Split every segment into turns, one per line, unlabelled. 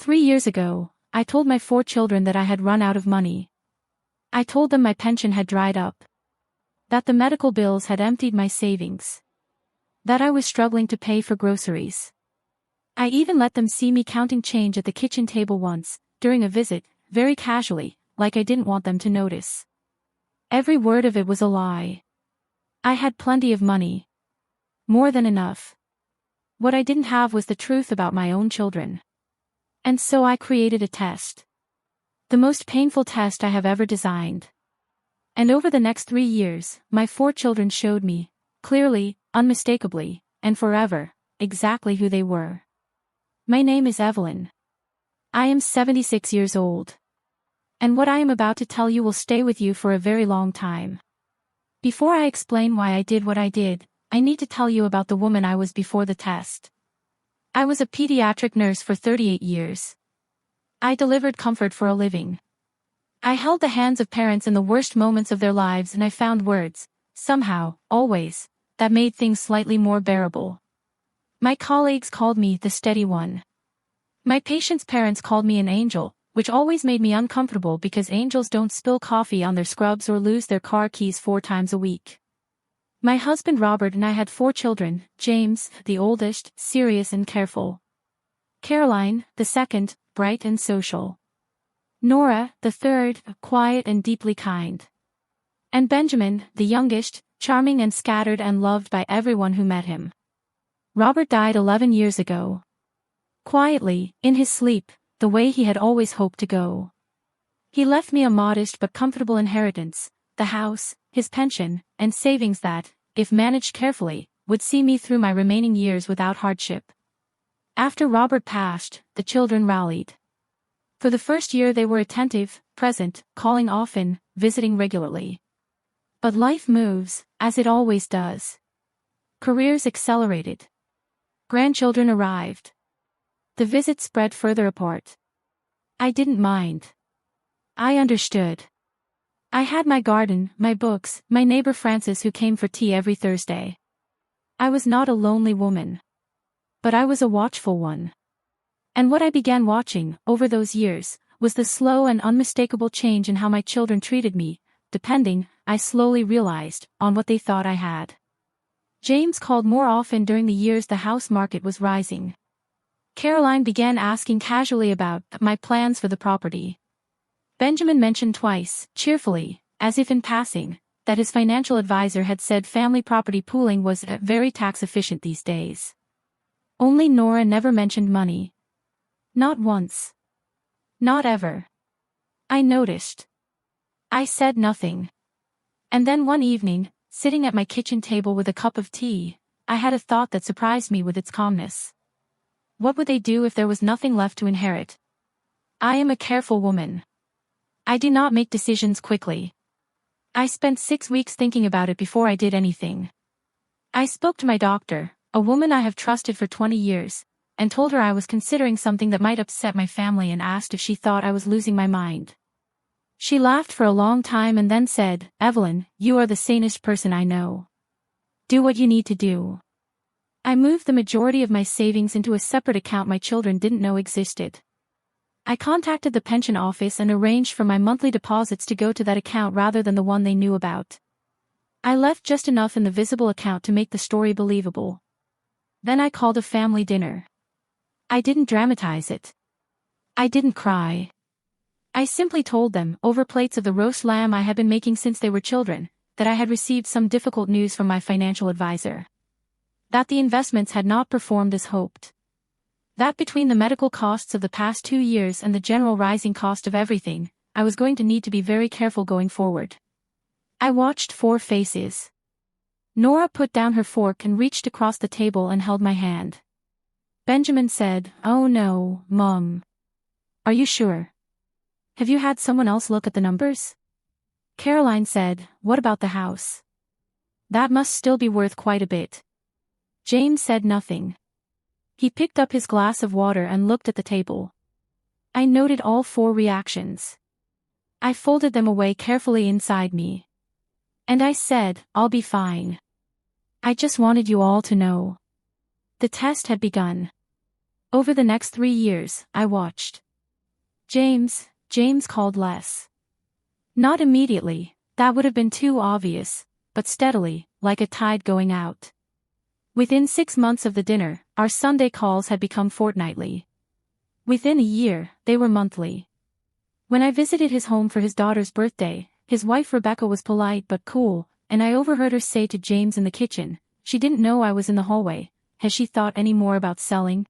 3 years ago, I told my 4 children that I had run out of money. I told them my pension had dried up. That the medical bills had emptied my savings. That I was struggling to pay for groceries. I even let them see me counting change at the kitchen table once, during a visit, very casually, like I didn't want them to notice. Every word of it was a lie. I had plenty of money. More than enough. What I didn't have was the truth about my own children. And so I created a test. The most painful test I have ever designed. And over the next 3 years, my 4 children showed me, clearly, unmistakably, and forever, exactly who they were. My name is Evelyn. I am 76 years old. And what I am about to tell you will stay with you for a very long time. Before I explain why I did what I did, I need to tell you about the woman I was before the test. I was a pediatric nurse for 38 years. I delivered comfort for a living. I held the hands of parents in the worst moments of their lives, and I found words, somehow, always, that made things slightly more bearable. My colleagues called me the steady one. My patients' parents called me an angel, which always made me uncomfortable because angels don't spill coffee on their scrubs or lose their car keys 4 times a week. My husband Robert and I had 4 children, James, the oldest, serious and careful. Caroline, the second, bright and social. Nora, the third, quiet and deeply kind. And Benjamin, the youngest, charming and scattered and loved by everyone who met him. Robert died 11 years ago. Quietly, in his sleep, the way he had always hoped to go. He left me a modest but comfortable inheritance, the house, his pension, and savings that, if managed carefully, would see me through my remaining years without hardship. After Robert passed, the children rallied. For the first year they were attentive, present, calling often, visiting regularly. But life moves, as it always does. Careers accelerated. Grandchildren arrived. The visits spread further apart. I didn't mind. I understood. I had my garden, my books, my neighbor Frances who came for tea every Thursday. I was not a lonely woman. But I was a watchful one. And what I began watching, over those years, was the slow and unmistakable change in how my children treated me, depending, I slowly realized, on what they thought I had. James called more often during the years the house market was rising. Caroline began asking casually about my plans for the property. Benjamin mentioned twice, cheerfully, as if in passing, that his financial advisor had said family property pooling was very tax-efficient these days. Only Nora never mentioned money. Not once. Not ever. I noticed. I said nothing. And then one evening, sitting at my kitchen table with a cup of tea, I had a thought that surprised me with its calmness. What would they do if there was nothing left to inherit? I am a careful woman. I do not make decisions quickly. I spent 6 weeks thinking about it before I did anything. I spoke to my doctor, a woman I have trusted for 20 years, and told her I was considering something that might upset my family and asked if she thought I was losing my mind. She laughed for a long time and then said, "Evelyn, you are the sanest person I know. Do what you need to do." I moved the majority of my savings into a separate account my children didn't know existed. I contacted the pension office and arranged for my monthly deposits to go to that account rather than the one they knew about. I left just enough in the visible account to make the story believable. Then I called a family dinner. I didn't dramatize it. I didn't cry. I simply told them, over plates of the roast lamb I had been making since they were children, that I had received some difficult news from my financial advisor. That the investments had not performed as hoped. That between the medical costs of the past 2 years and the general rising cost of everything, I was going to need to be very careful going forward. I watched 4 faces. Nora put down her fork and reached across the table and held my hand. Benjamin said, "Oh no, Mom. Are you sure? Have you had someone else look at the numbers?" Caroline said, "What about the house? That must still be worth quite a bit." James said nothing. He picked up his glass of water and looked at the table. I noted all 4 reactions. I folded them away carefully inside me. And I said, "I'll be fine. I just wanted you all to know." The test had begun. Over the next 3 years, I watched. James called less. Not immediately, that would have been too obvious, but steadily, like a tide going out. Within 6 months of the dinner, our Sunday calls had become fortnightly. Within a year, they were monthly. When I visited his home for his daughter's birthday, his wife Rebecca was polite but cool, and I overheard her say to James in the kitchen, she didn't know I was in the hallway, has she thought any more about selling?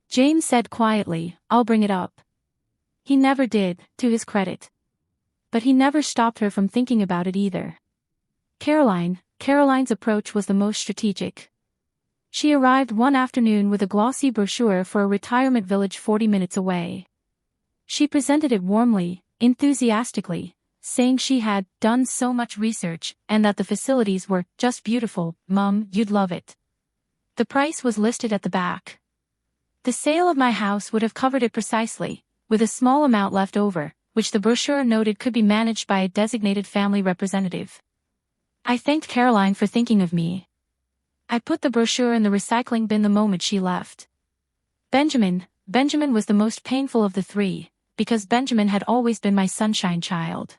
James said quietly, I'll bring it up. He never did, to his credit. But he never stopped her from thinking about it either. Caroline's approach was the most strategic. She arrived one afternoon with a glossy brochure for a retirement village 40 minutes away. She presented it warmly, enthusiastically, saying she had done so much research and that the facilities were just beautiful. Mum, you'd love it. The price was listed at the back. The sale of my house would have covered it precisely, with a small amount left over, which the brochure noted could be managed by a designated family representative. I thanked Caroline for thinking of me. I put the brochure in the recycling bin the moment she left. Benjamin was the most painful of the three, because Benjamin had always been my sunshine child.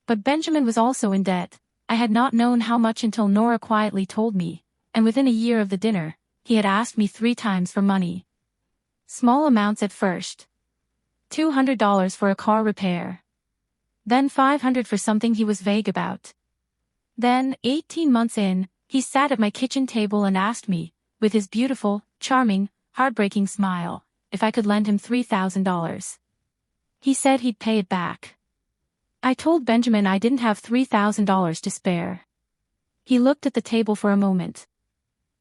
But Benjamin was also in debt. I had not known how much until Nora quietly told me, and within a year of the dinner, he had asked me 3 times for money. Small amounts at first. $200 for a car repair. Then $500 for something he was vague about. Then, 18 months in, he sat at my kitchen table and asked me, with his beautiful, charming, heartbreaking smile, if I could lend him $3,000. He said he'd pay it back. I told Benjamin I didn't have $3,000 to spare. He looked at the table for a moment.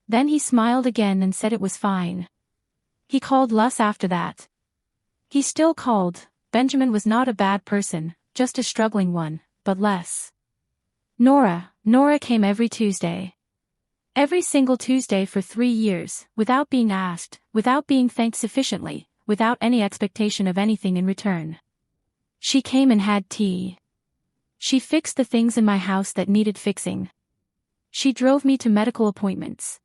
Then he smiled again and said it was fine. He called less after that. He still called. Benjamin was not a bad person, just a struggling one, but less. Nora came every Tuesday. Every single Tuesday for 3 years, without being asked, without being thanked sufficiently, without any expectation of anything in return. She came and had tea. She fixed the things in my house that needed fixing. She drove me to medical appointments.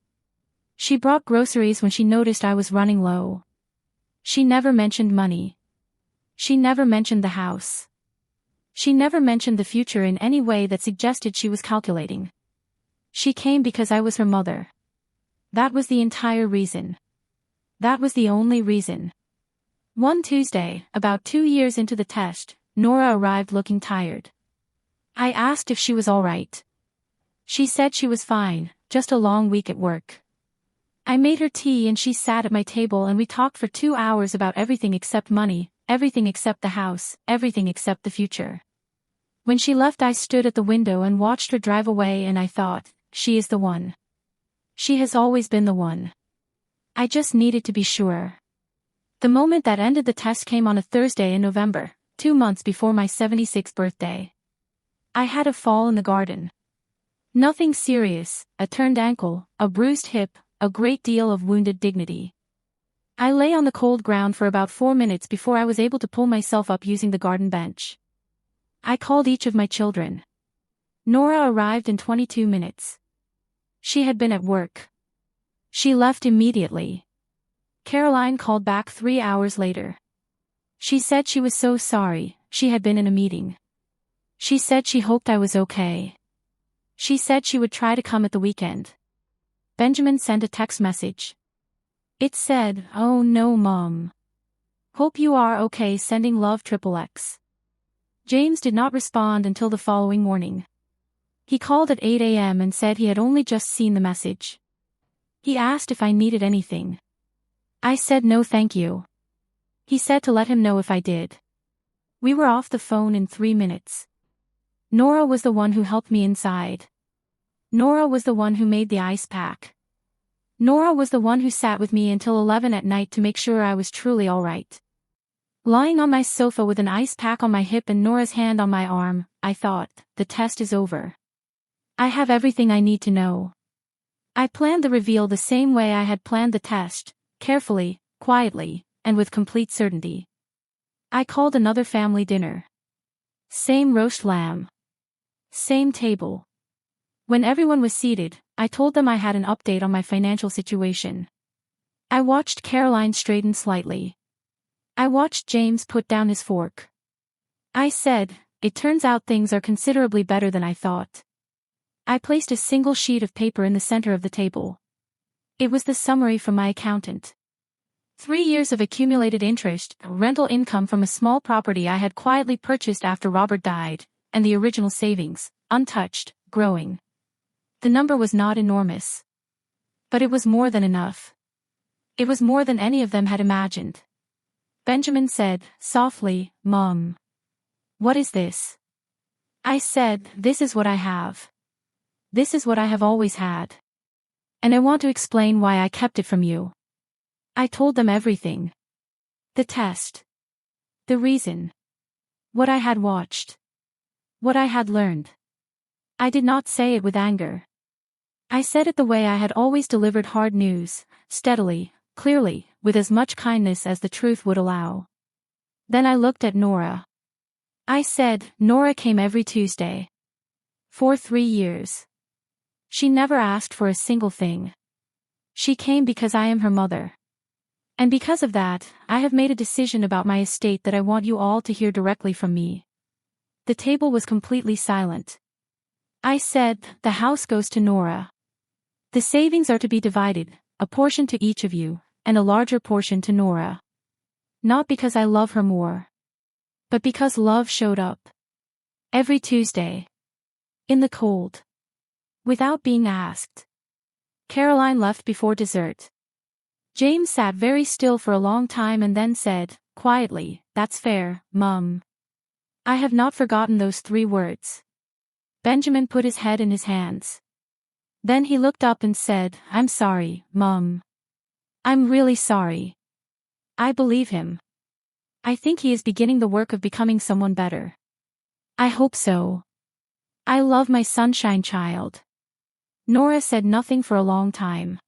She brought groceries when she noticed I was running low. She never mentioned money. She never mentioned the house. She never mentioned the future in any way that suggested she was calculating. She came because I was her mother. That was the entire reason. That was the only reason. One Tuesday, about 2 years into the test, Nora arrived looking tired. I asked if she was all right. She said she was fine, just a long week at work. I made her tea and she sat at my table and we talked for 2 hours about everything except money, everything except the house, everything except the future. When she left I stood at the window and watched her drive away and I thought, she is the one. She has always been the one. I just needed to be sure. The moment that ended the test came on a Thursday in November, 2 months before my 76th birthday. I had a fall in the garden. Nothing serious, a turned ankle, a bruised hip, a great deal of wounded dignity. I lay on the cold ground for about 4 minutes before I was able to pull myself up using the garden bench. I called each of my children. Nora arrived in 22 minutes. She had been at work. She left immediately. Caroline called back 3 hours later. She said she was so sorry, she had been in a meeting. She said she hoped I was okay. She said she would try to come at the weekend. Benjamin sent a text message. It said, "Oh no, Mom. Hope you are okay, sending love XXX." James did not respond until the following morning. He called at 8 a.m. and said he had only just seen the message. He asked if I needed anything. I said no thank you. He said to let him know if I did. We were off the phone in 3 minutes. Nora was the one who helped me inside. Nora was the one who made the ice pack. Nora was the one who sat with me until 11 at night to make sure I was truly all right. Lying on my sofa with an ice pack on my hip and Nora's hand on my arm, I thought, the test is over. I have everything I need to know. I planned the reveal the same way I had planned the test, carefully, quietly, and with complete certainty. I called another family dinner. Same roast lamb. Same table. When everyone was seated, I told them I had an update on my financial situation. I watched Caroline straighten slightly. I watched James put down his fork. I said, "It turns out things are considerably better than I thought." I placed a single sheet of paper in the center of the table. It was the summary from my accountant. 3 years of accumulated interest, rental income from a small property I had quietly purchased after Robert died, and the original savings, untouched, growing. The number was not enormous. But it was more than enough. It was more than any of them had imagined. Benjamin said, softly, "Mom. What is this?" I said, "This is what I have. This is what I have always had. And I want to explain why I kept it from you." I told them everything. The test. The reason. What I had watched. What I had learned. I did not say it with anger. I said it the way I had always delivered hard news, steadily, clearly, with as much kindness as the truth would allow. Then I looked at Nora. I said, "Nora came every Tuesday. For 3 years. She never asked for a single thing. She came because I am her mother. And because of that, I have made a decision about my estate that I want you all to hear directly from me." The table was completely silent. I said, "The house goes to Nora. The savings are to be divided, a portion to each of you, and a larger portion to Nora. Not because I love her more. But because love showed up. Every Tuesday. In the cold. Without being asked." Caroline left before dessert. James sat very still for a long time and then said, quietly, "That's fair, Mum. I have not forgotten those 3 words." Benjamin put his head in his hands. Then he looked up and said, "I'm sorry, Mum. I'm really sorry." I believe him. I think he is beginning the work of becoming someone better. I hope so. I love my sunshine child. Nora said nothing for a long time.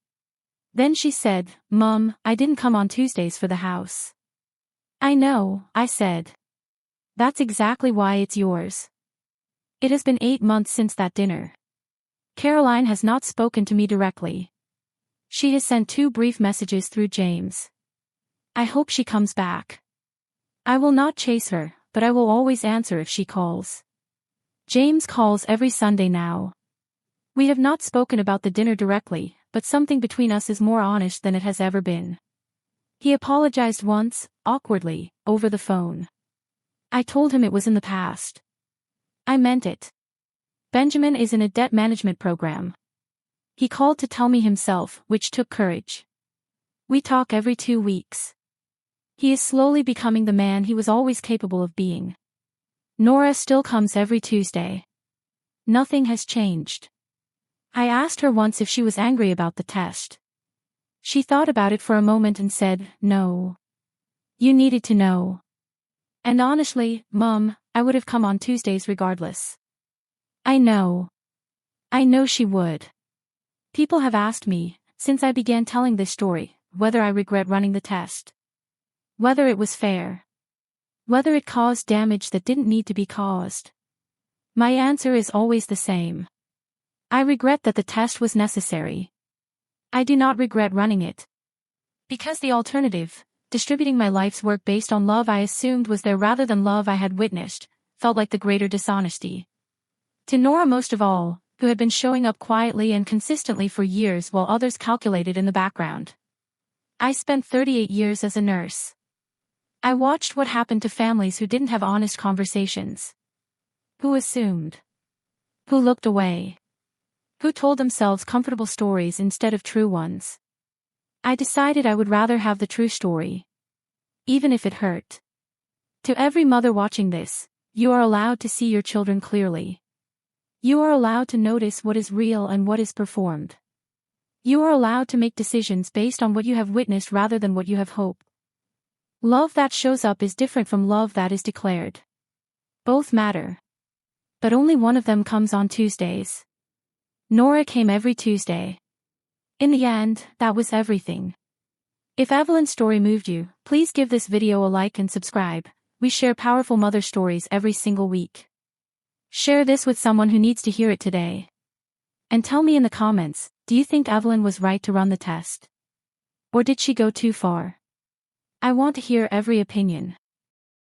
Then she said, "Mum, I didn't come on Tuesdays for the house." "I know," I said. "That's exactly why it's yours." It has been 8 months since that dinner. Caroline has not spoken to me directly. She has sent 2 brief messages through James. I hope she comes back. I will not chase her, but I will always answer if she calls. James calls every Sunday now. We have not spoken about the dinner directly, but something between us is more honest than it has ever been. He apologized once, awkwardly, over the phone. I told him it was in the past. I meant it. Benjamin is in a debt management program. He called to tell me himself, which took courage. We talk every 2 weeks. He is slowly becoming the man he was always capable of being. Nora still comes every Tuesday. Nothing has changed. I asked her once if she was angry about the test. She thought about it for a moment and said, "No. You needed to know." And honestly, Mum, I would have come on Tuesdays regardless. I know. I know she would. People have asked me, since I began telling this story, whether I regret running the test. Whether it was fair. Whether it caused damage that didn't need to be caused. My answer is always the same. I regret that the test was necessary. I do not regret running it. Because the alternative, distributing my life's work based on love I assumed was there rather than love I had witnessed, felt like the greater dishonesty. To Nora most of all, who had been showing up quietly and consistently for years while others calculated in the background. I spent 38 years as a nurse. I watched what happened to families who didn't have honest conversations. Who assumed. Who looked away. Who told themselves comfortable stories instead of true ones. I decided I would rather have the true story. Even if it hurt. To every mother watching this, you are allowed to see your children clearly. You are allowed to notice what is real and what is performed. You are allowed to make decisions based on what you have witnessed rather than what you have hoped. Love that shows up is different from love that is declared. Both matter. But only one of them comes on Tuesdays. Nora came every Tuesday. In the end, that was everything. If Evelyn's story moved you, please give this video a like and subscribe. We share powerful mother stories every single week. Share this with someone who needs to hear it today. And tell me in the comments, do you think Evelyn was right to run the test? Or did she go too far? I want to hear every opinion.